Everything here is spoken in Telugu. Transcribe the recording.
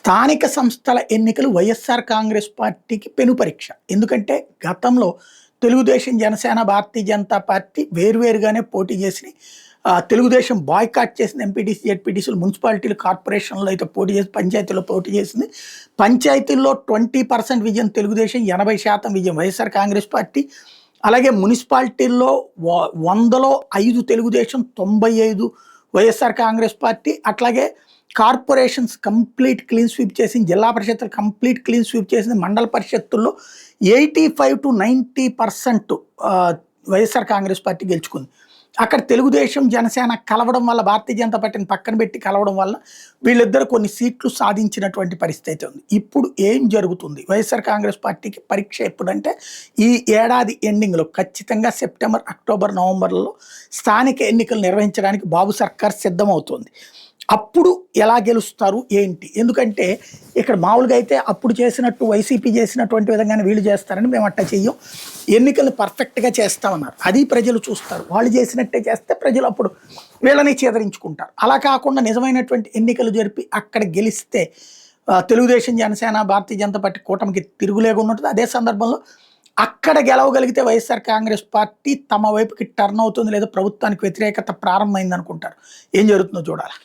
స్థానిక సంస్థల ఎన్నికలు వైఎస్ఆర్ కాంగ్రెస్ పార్టీకి పెను పరీక్ష. ఎందుకంటే గతంలో తెలుగుదేశం, జనసేన, భారతీయ జనతా పార్టీ వేరువేరుగానే పోటీ చేసినాయి. తెలుగుదేశం బాయ్‌కాట్ చేసిన ఎంపీటీసీ, జెడ్పీటీసీలు, మున్సిపాలిటీలు, కార్పొరేషన్‌లో అయితే పోటీ చేసి పంచాయతీల్లో పోటీ చేసింది. పంచాయతీల్లో 20% విజయం తెలుగుదేశం, 80% విజయం వైఎస్ఆర్ కాంగ్రెస్ పార్టీ. అలాగే మున్సిపాలిటీల్లో 100లో 5 తెలుగుదేశం, 95 వైఎస్ఆర్ కాంగ్రెస్ పార్టీ. అట్లాగే కార్పొరేషన్స్ కంప్లీట్ క్లీన్ స్వీప్ చేసింది. జిల్లా పరిషత్తులు కంప్లీట్ క్లీన్ స్వీప్ చేసింది. మండల పరిషత్తుల్లో 85-90% వైఎస్ఆర్ కాంగ్రెస్ పార్టీ గెలుచుకుంది. అక్కడ తెలుగుదేశం, జనసేన కలవడం వల్ల, భారతీయ జనతా పార్టీని పక్కన పెట్టి కలవడం వల్ల వీళ్ళిద్దరు కొన్ని సీట్లు సాధించినటువంటి పరిస్థితి అయితే ఉంది. ఇప్పుడు ఏం జరుగుతుంది? వైఎస్ఆర్ కాంగ్రెస్ పార్టీకి పరీక్ష ఎప్పుడంటే ఈ ఏడాది ఎండింగ్లో, ఖచ్చితంగా సెప్టెంబర్, అక్టోబర్, నవంబర్లో స్థానిక ఎన్నికలు నిర్వహించడానికి బాబు సర్కార్ సిద్ధమవుతోంది. అప్పుడు ఎలా గెలుస్తారు ఏంటి? ఎందుకంటే ఇక్కడ మామూలుగా అయితే అప్పుడు చేసినట్టు వైసీపీ చేసినటువంటి విధంగానే వీళ్ళు చేస్తారని మేము అట్లా చెయ్యం, ఎన్నికలను పర్ఫెక్ట్గా చేస్తామన్నారు. అది ప్రజలు చూస్తారు. వాళ్ళు చేసినట్టే చేస్తే ప్రజలు అప్పుడు వీళ్ళని చేదరించుకుంటారు. అలా కాకుండా నిజమైనటువంటి ఎన్నికలు జరిపి అక్కడ గెలిస్తే తెలుగుదేశం, జనసేన, భారతీయ జనతా పార్టీ కూటమికి తిరుగులేకుండా ఉంటుంది. అదే సందర్భంలో అక్కడ గెలవగలిగితే వైఎస్ఆర్ కాంగ్రెస్ పార్టీ తమ వైపుకి టర్న్ అవుతుంది, లేదా ప్రభుత్వానికి వ్యతిరేకత ప్రారంభమైంది అనుకుంటారు. ఏం జరుగుతుందో చూడాలి.